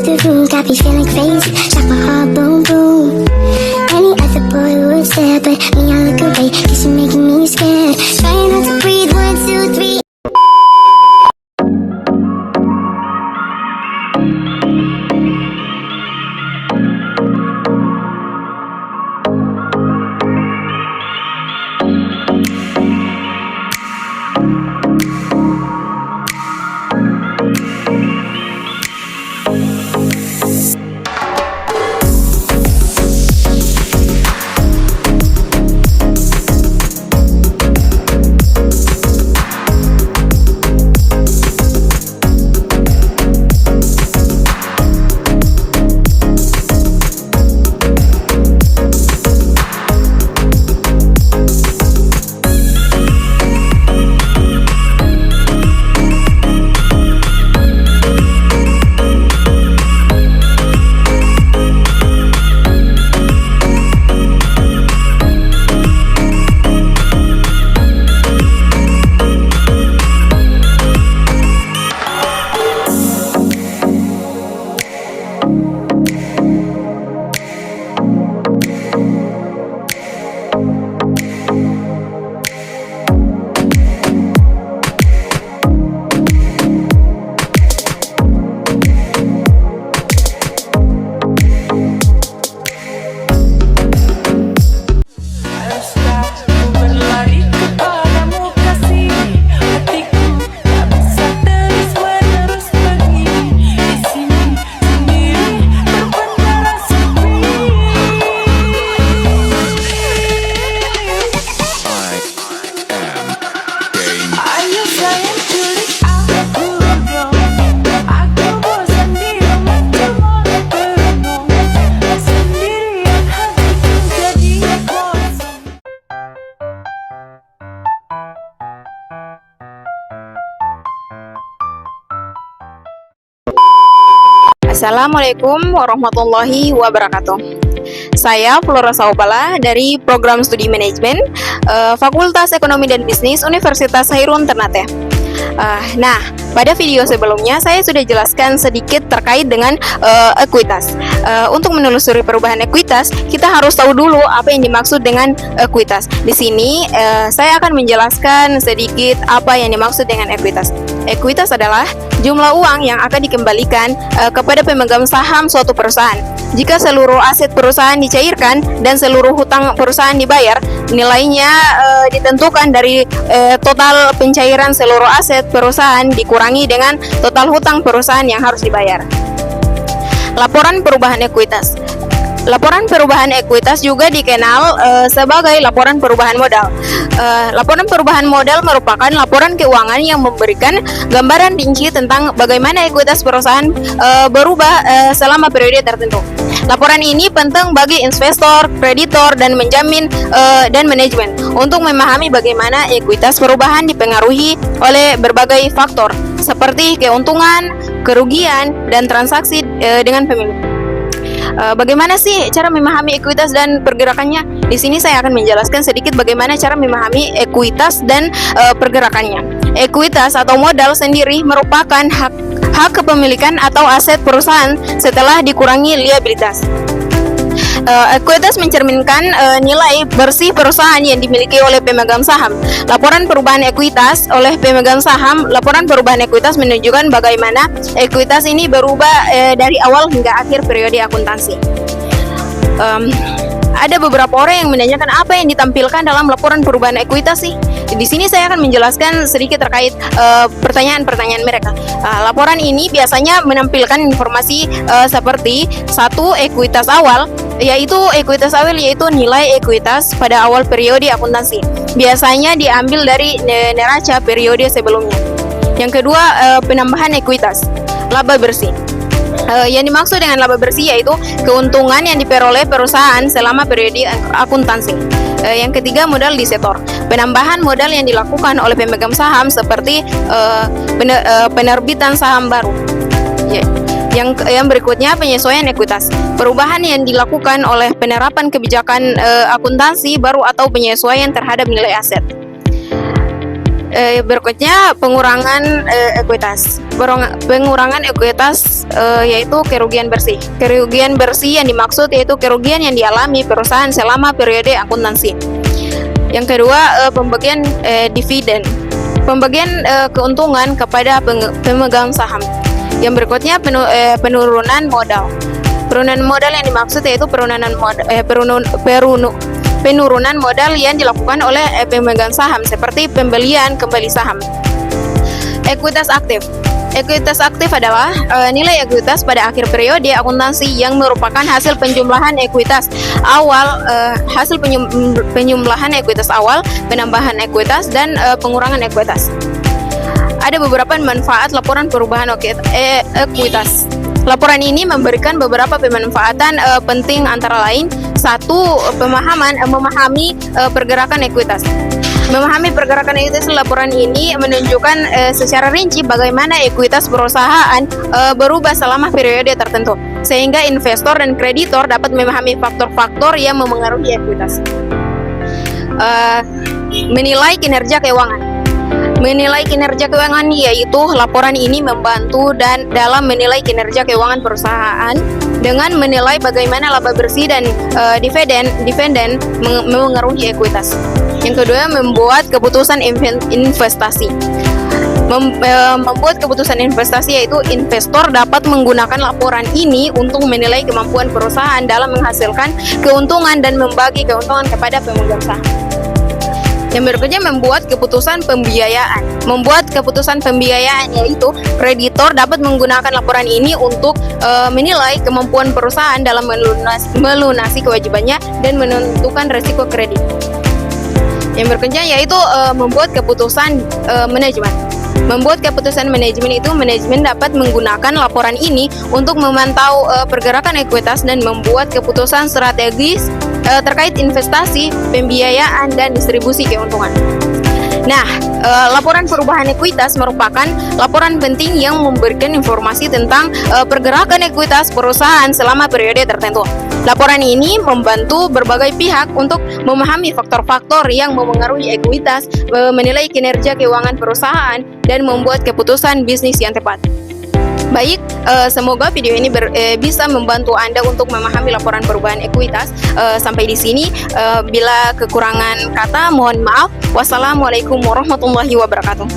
the room, got me feeling crazy. Shot my heart, boom, boom. Any other boy would stare, but me, I look away, cause you're making me scared. Trying not to breathe, 1, 2, 3. Assalamualaikum warahmatullahi wabarakatuh. Saya Flora Saubala dari Program Studi Manajemen Fakultas Ekonomi dan Bisnis Universitas Hairun Ternate. Nah, pada video sebelumnya saya sudah jelaskan sedikit terkait dengan ekuitas. Untuk menelusuri perubahan ekuitas, kita harus tahu dulu apa yang dimaksud dengan ekuitas. Di sini saya akan menjelaskan sedikit apa yang dimaksud dengan ekuitas. Ekuitas adalah jumlah uang yang akan dikembalikan kepada pemegang saham suatu perusahaan. Jika seluruh aset perusahaan dicairkan dan seluruh hutang perusahaan dibayar, nilainya ditentukan dari total pencairan seluruh aset perusahaan dikurangi dengan total hutang perusahaan yang harus dibayar. Laporan perubahan ekuitas. Laporan perubahan ekuitas juga dikenal sebagai laporan perubahan modal. Laporan perubahan modal merupakan laporan keuangan yang memberikan gambaran rinci tentang bagaimana ekuitas perusahaan berubah selama periode tertentu. Laporan ini penting bagi investor, kreditor, dan menjamin dan manajemen untuk memahami bagaimana ekuitas perubahan dipengaruhi oleh berbagai faktor seperti keuntungan, kerugian, dan transaksi dengan pemilik. Bagaimana sih cara memahami ekuitas dan pergerakannya? Di sini saya akan menjelaskan sedikit bagaimana cara memahami ekuitas dan pergerakannya. Ekuitas atau modal sendiri merupakan hak kepemilikan atau aset perusahaan setelah dikurangi liabilitas. Ekuitas mencerminkan nilai bersih perusahaan yang dimiliki oleh pemegang saham. Laporan perubahan ekuitas oleh pemegang saham. Laporan perubahan ekuitas menunjukkan bagaimana ekuitas ini berubah dari awal hingga akhir periode akuntansi. Ada beberapa orang yang menanyakan apa yang ditampilkan dalam laporan perubahan ekuitas sih. Di sini saya akan menjelaskan sedikit terkait pertanyaan-pertanyaan mereka. Laporan ini biasanya menampilkan informasi seperti satu, ekuitas awal, yaitu nilai ekuitas pada awal periode akuntansi. Biasanya diambil dari neraca periode sebelumnya. Yang kedua, penambahan ekuitas, laba bersih. Yang dimaksud dengan laba bersih yaitu keuntungan yang diperoleh perusahaan selama periode akuntansi. Yang ketiga, modal di setor, penambahan modal yang dilakukan oleh pemegang saham seperti penerbitan saham baru. Yang berikutnya, penyesuaian ekuitas, perubahan yang dilakukan oleh penerapan kebijakan akuntansi baru atau penyesuaian terhadap nilai aset. Berikutnya pengurangan ekuitas. Pengurangan ekuitas yaitu kerugian bersih. Kerugian bersih yang dimaksud yaitu kerugian yang dialami perusahaan selama periode akuntansi. Yang kedua, pembagian dividen. Pembagian keuntungan kepada pemegang saham. Yang berikutnya penurunan modal. Penurunan modal yang dimaksud yaitu penurunan modal yang dilakukan oleh pemegang saham seperti pembelian kembali saham. Ekuitas aktif. Ekuitas aktif adalah nilai ekuitas pada akhir periode akuntansi yang merupakan hasil penjumlahan ekuitas awal, penjumlahan ekuitas awal, penambahan ekuitas dan pengurangan ekuitas. Ada beberapa manfaat laporan perubahan ekuitas. Laporan ini memberikan beberapa pemanfaatan penting antara lain: satu, memahami pergerakan ekuitas. Memahami pergerakan ekuitas, laporan ini menunjukkan secara rinci bagaimana ekuitas perusahaan berubah selama periode tertentu, sehingga investor dan kreditor dapat memahami faktor-faktor yang memengaruhi ekuitas. Menilai kinerja keuangan. Menilai kinerja keuangan yaitu laporan ini membantu dan dalam menilai kinerja keuangan perusahaan dengan menilai bagaimana laba bersih dan dividen mengaruhi ekuitas. Yang kedua, membuat keputusan investasi. Membuat keputusan investasi yaitu investor dapat menggunakan laporan ini untuk menilai kemampuan perusahaan dalam menghasilkan keuntungan dan membagi keuntungan kepada pemegang saham. Yang berikutnya, membuat keputusan pembiayaan. Membuat keputusan pembiayaan yaitu kreditor dapat menggunakan laporan ini untuk menilai kemampuan perusahaan dalam melunasi kewajibannya dan menentukan risiko kredit. Yang berikutnya yaitu membuat keputusan manajemen. Membuat keputusan manajemen itu manajemen dapat menggunakan laporan ini untuk memantau pergerakan ekuitas dan membuat keputusan strategis terkait investasi, pembiayaan, dan distribusi keuntungan. Nah, laporan perubahan ekuitas merupakan laporan penting yang memberikan informasi tentang pergerakan ekuitas perusahaan selama periode tertentu. Laporan ini membantu berbagai pihak untuk memahami faktor-faktor yang memengaruhi ekuitas, menilai kinerja keuangan perusahaan, dan membuat keputusan bisnis yang tepat. Baik, semoga video ini bisa membantu Anda untuk memahami laporan perubahan ekuitas. Sampai di sini, bila kekurangan kata, mohon maaf. Wassalamualaikum warahmatullahi wabarakatuh.